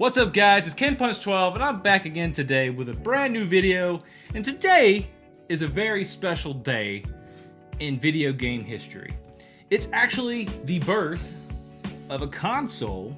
What's up guys, it's KenPunch12 and I'm back again today with a brand new video, and today is a very special day in video game history. It's actually the birth of a console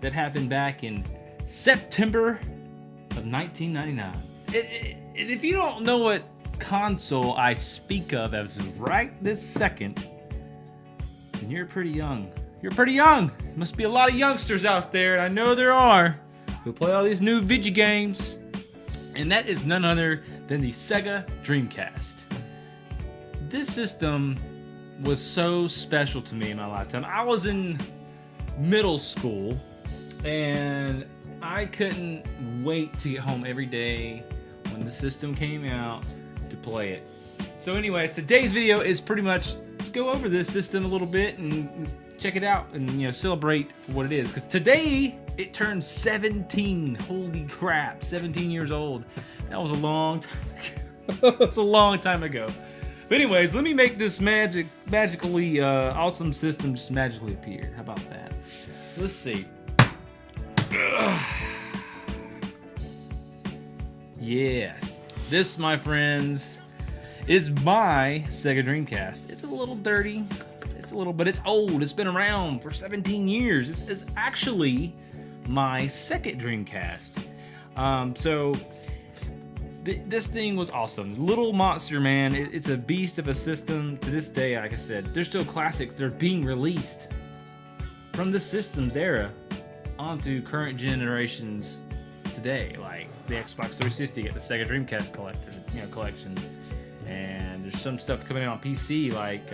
that happened back in September of 1999. If you don't know what console I speak of as right this second, then you're pretty young. You're pretty young. There must be a lot of youngsters out there, and I know there are, who play all these new video games. And that is none other than the Sega Dreamcast. This system was so special to me in my lifetime. I was in middle school, and I couldn't wait to get home every day when the system came out to play it. So anyways, today's video is pretty much to go over this system a little bit and check it out and celebrate for what it is, because today it turned 17. Holy crap, 17 years old. That was a long time ago. That's a long time ago. But anyways, let me make this magically awesome system just magically appear. How about that? Let's see. Yes, this, my friends, is my Sega Dreamcast. It's a little dirty. But it's old. It's been around for 17 years. This is actually my second Dreamcast. This thing was awesome. Little monster, man. It's a beast of a system. To this day, like I said, there's still classics. They're being released from the system's era onto current generations today, like the Xbox 360, the Sega Dreamcast collection, and there's some stuff coming out on PC like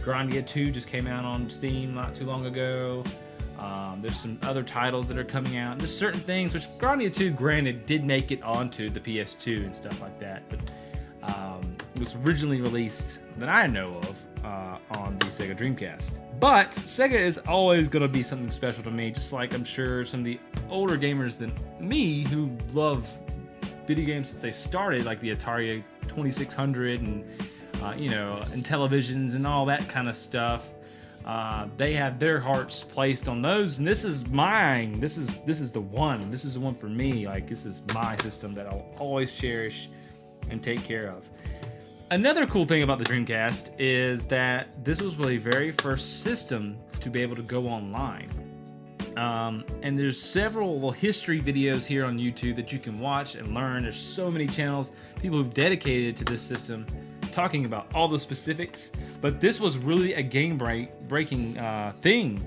Grandia 2 just came out on Steam not too long ago. There's some other titles that are coming out. There's certain things, which Grandia 2, granted, did make it onto the PS2 and stuff like that, but it was originally released, that I know of, on the Sega Dreamcast. But Sega is always going to be something special to me, just like I'm sure some of the older gamers than me who love video games since they started, like the Atari 2600 and and televisions and all that kind of stuff. They have their hearts placed on those, and this is mine. This is the one. This is the one for me. Like, this is my system that I'll always cherish and take care of. Another cool thing about the Dreamcast is that this was the very first system to be able to go online. And there's several history videos here on YouTube that you can watch and learn. There's so many channels, people who've dedicated to this system, talking about all the specifics. But this was really a game breaking thing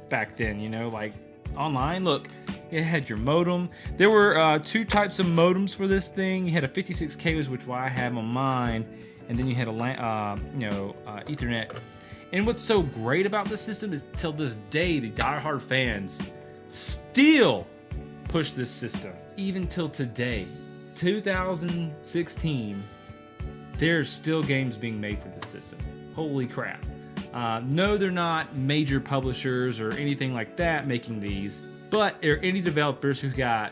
back then, like online. Look, it had your modem. There were two types of modems for this thing. You had a 56K, which I have on mine, and then you had a Ethernet. And what's so great about this system is, till this day, the diehard fans still push this system. Even till today, 2016, there's still games being made for this system. Holy crap. No, they're not major publishers or anything like that making these, but there are indie developers who got,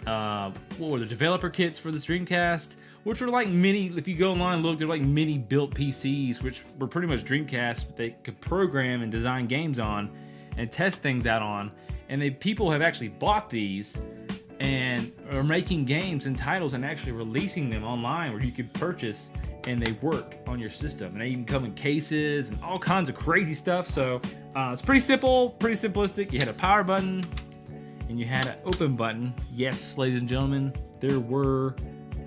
what were the developer kits for this Dreamcast, which were like mini, if you go online and look, they're like mini built PCs, which were pretty much Dreamcasts, but they could program and design games on and test things out on. And people have actually bought these and are making games and titles and actually releasing them online where you could purchase, and they work on your system. And they even come in cases and all kinds of crazy stuff. So it's pretty simple, pretty simplistic. You had a power button and you had an open button. Yes, ladies and gentlemen, there were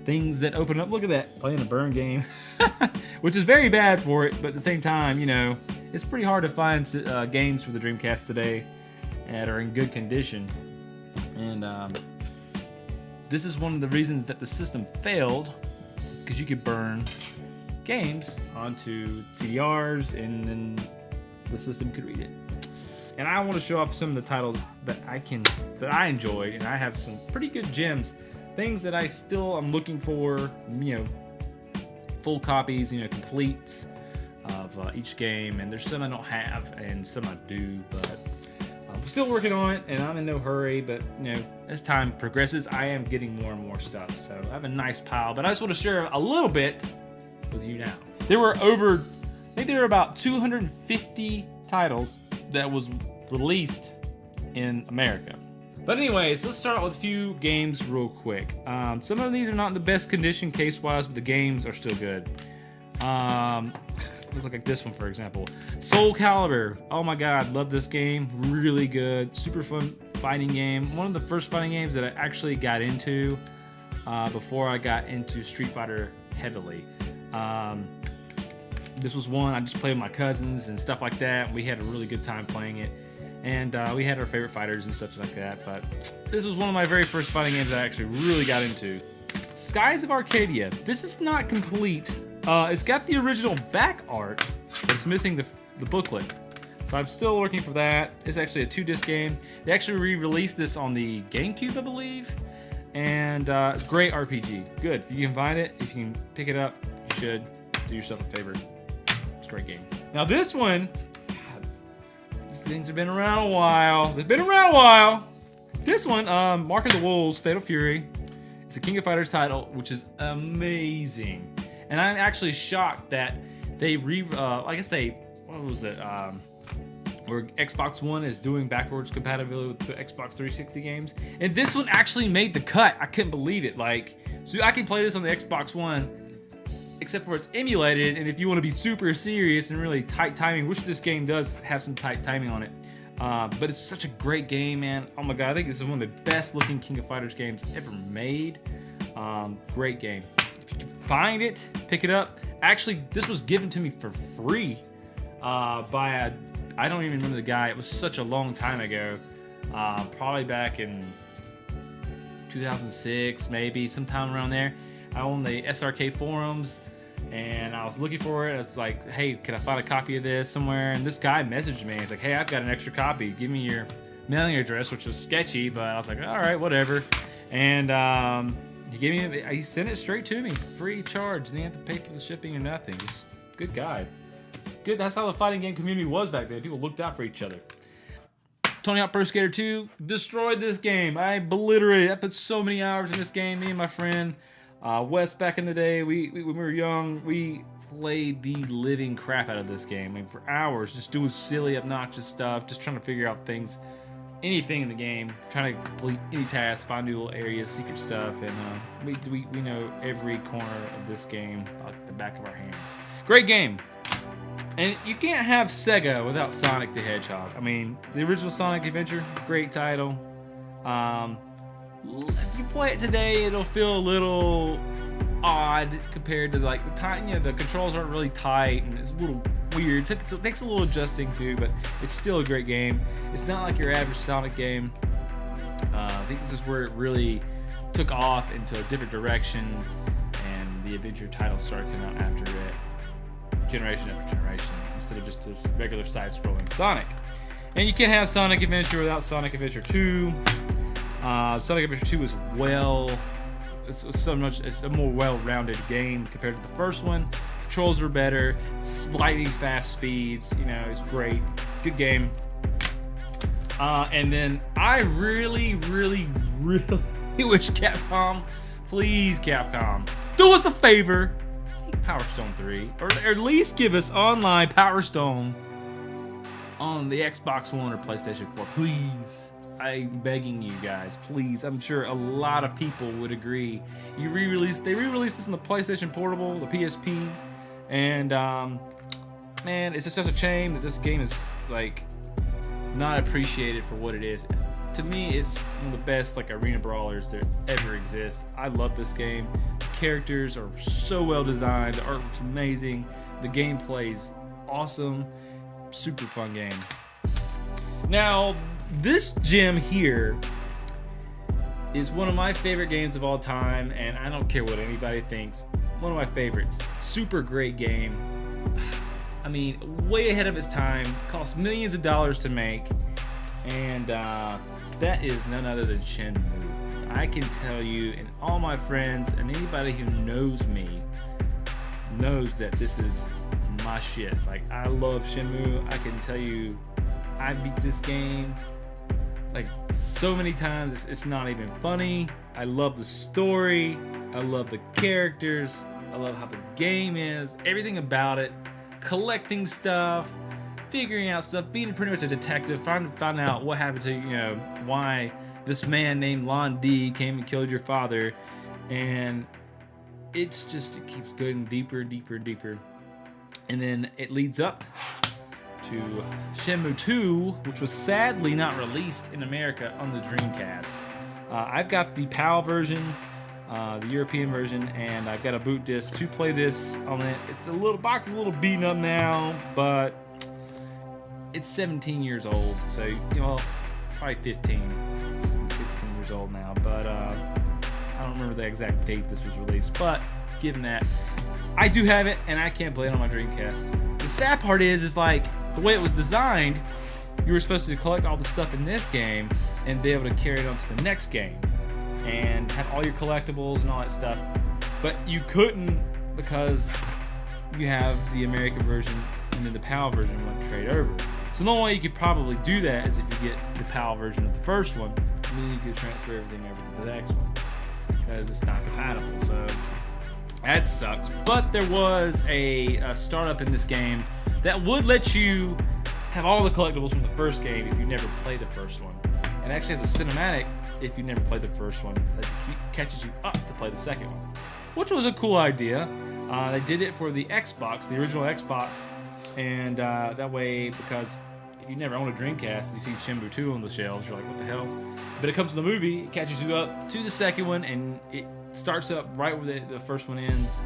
things that open up. Look at that, playing a burn game, which is very bad for it, but at the same time, it's pretty hard to find games for the Dreamcast today that are in good condition. And this is one of the reasons that the system failed, because you could burn games onto CDRs and then the system could read it. And I want to show off some of the titles that I enjoyed, and I have some pretty good gems, things that I'm looking for, full copies, completes of each game. And there's some I don't have and some I do, but I'm still working on it, and I'm in no hurry. But as time progresses, I am getting more and more stuff. So I have a nice pile, but I just want to share a little bit with you now. There were about 250 titles that was released in America. But anyways, let's start with a few games real quick. Some of these are not in the best condition case-wise, but the games are still good. Let's look at this one, for example. Soul Calibur. Oh my god, love this game. Really good. Super fun fighting game. One of the first fighting games that I actually got into before I got into Street Fighter heavily. This was one I just played with my cousins and stuff like that. We had a really good time playing it. And we had our favorite fighters and such like that. But this was one of my very first fighting games I actually really got into. Skies of Arcadia. This is not complete. It's got the original back art, but it's missing the booklet. So I'm still looking for that. It's actually a 2-disc game. They actually re-released this on the GameCube, I believe. And great RPG. Good. If you can find it, if you can pick it up, you should do yourself a favor. It's a great game. Now this one, God, these things have been around a while. They've been around a while. This one, Mark of the Wolves, Fatal Fury. It's a King of Fighters title, which is amazing. And I'm actually shocked that they I guess they, what was it? Where Xbox One is doing backwards compatibility with the Xbox 360 games. And this one actually made the cut. I couldn't believe it. Like, so I can play this on the Xbox One, except for it's emulated. And if you want to be super serious and really tight timing, which this game does have some tight timing on it. But it's such a great game, man. Oh my god, I think this is one of the best looking King of Fighters games ever made. Great game. If you can find it, pick it up. Actually, this was given to me for free by I don't even remember the guy. It was such a long time ago. Probably back in 2006, maybe, sometime around there. I own the SRK forums, and I was looking for it. I was like, hey, can I find a copy of this somewhere? And this guy messaged me. He's like, hey, I've got an extra copy. Give me your mailing address, which was sketchy, but I was like, all right, whatever. And he sent it straight to me, free of charge. Didn't have to pay for the shipping or nothing. Just good guy. It's good. That's how the fighting game community was back then. People looked out for each other. Tony Hawk Pro Skater 2 destroyed this game. I obliterated. I put so many hours in this game. Me and my friend Wes back in the day. When we were young, we played the living crap out of this game. I mean, for hours, just doing silly, obnoxious stuff, just trying to figure out things, anything in the game, trying to complete any task, find new little areas, secret stuff, and we know every corner of this game like the back of our hands. Great game. And you can't have Sega without Sonic the Hedgehog. I mean, the original Sonic Adventure, great title. If you play it today, it'll feel a little odd compared to like the time. You know, the controls aren't really tight and it's a little weird. It takes a little adjusting too, but it's still a great game. It's not like your average Sonic game. I think this is where it really took off into a different direction, and the adventure titles started coming out after it. Generation after generation, instead of just a regular side-scrolling Sonic. And you can't have Sonic Adventure without Sonic Adventure 2. Sonic Adventure 2 is it's a more well-rounded game compared to the first one. Controls are better, lightning fast speeds, you know, it's great. Good game. And then I really wish Capcom, please Capcom, do us a favor. Power Stone 3, or at least give us online Power Stone on the Xbox One or PlayStation 4, please. I'm begging you guys, please. I'm sure a lot of people would agree. They re-released this on the PlayStation Portable, the PSP, and man, it's just such a shame that this game is like not appreciated for what it is. To me, it's one of the best like arena brawlers that ever exist. I love this game. Characters are so well designed, the artwork's amazing, the gameplay's awesome, super fun game. Now, this gem here is one of my favorite games of all time, and I don't care what anybody thinks. One of my favorites. Super great game. I mean, way ahead of its time, cost millions of dollars to make, and that is none other than Shenmue. I can tell you, and all my friends, and anybody who knows me, knows that this is my shit. Like, I love Shenmue. I can tell you, I beat this game like so many times, it's not even funny. I love the story. I love the characters. I love how the game is. Everything about it. Collecting stuff, figuring out stuff, being pretty much a detective, trying to find out what happened to, you know, why this man named Lon D came and killed your father, and it keeps going deeper and deeper and deeper. And then it leads up to Shenmue 2, which was sadly not released in America on the Dreamcast. I've got the PAL version, the European version, and I've got a boot disc to play this on it. It's box is a little beaten up now, but it's 17 years old, so probably 15, 16 years old now. But I don't remember the exact date this was released. But given that, I do have it, and I can't play it on my Dreamcast. The sad part is like the way it was designed. You were supposed to collect all the stuff in this game and be able to carry it on to the next game and have all your collectibles and all that stuff, but you couldn't because you have the American version and then the PAL version you want to trade over. So the only way you could probably do that is if you get the PAL version of the first one, and then you could transfer everything over to the next one because it's not compatible. So that sucks. But there was a startup in this game that would let you have all the collectibles from the first game if you never played the first one. It actually has a cinematic if you never played the first one that catches you up to play the second one, which was a cool idea. They did it for the Xbox, the original Xbox, and that way, because if you never owned a Dreamcast, you see Shenmue 2 on the shelves, you're like, what the hell? But it comes to the movie, it catches you up to the second one, and it starts up right where the first one ends,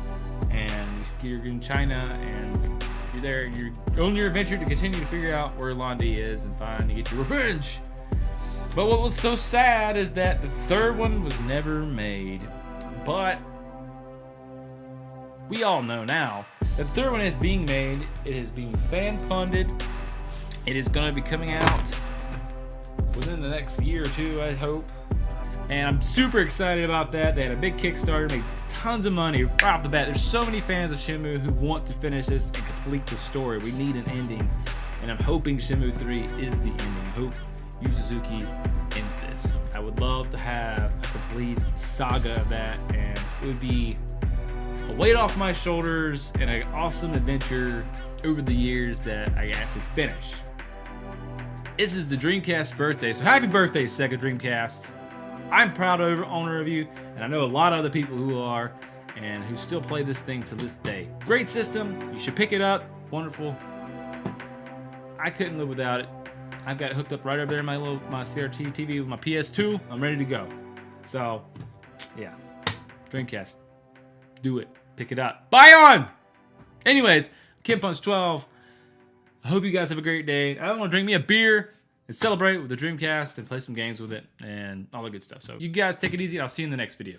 and you're in China, and you're there, you're on your adventure to continue to figure out where Lon D is and find to get your revenge. But what was so sad is that the third one was never made. But we all know now that the third one is being made. It is being fan-funded. It is going to be coming out within the next year or two, I hope. And I'm super excited about that. They had a big Kickstarter, made tons of money right off the bat. There's so many fans of Shenmue who want to finish this and complete the story. We need an ending, and I'm hoping Shenmue 3 is the ending. I hope Yu Suzuki ends this. I would love to have a complete saga of that, and it would be a weight off my shoulders and an awesome adventure over the years that I actually finish. This is the Dreamcast birthday, so happy birthday, Sega Dreamcast. I'm proud owner of you, and I know a lot of other people who are, and who still play this thing to this day. Great system, you should pick it up, wonderful. I couldn't live without it. I've got it hooked up right over there in my CRT TV with my PS2. I'm ready to go. So, yeah, Dreamcast, do it, pick it up, buy on! Anyways, Kim Punch 12, I hope you guys have a great day. I want to drink me a beer and celebrate with the Dreamcast and play some games with it and all the good stuff. So you guys take it easy, and I'll see you in the next video.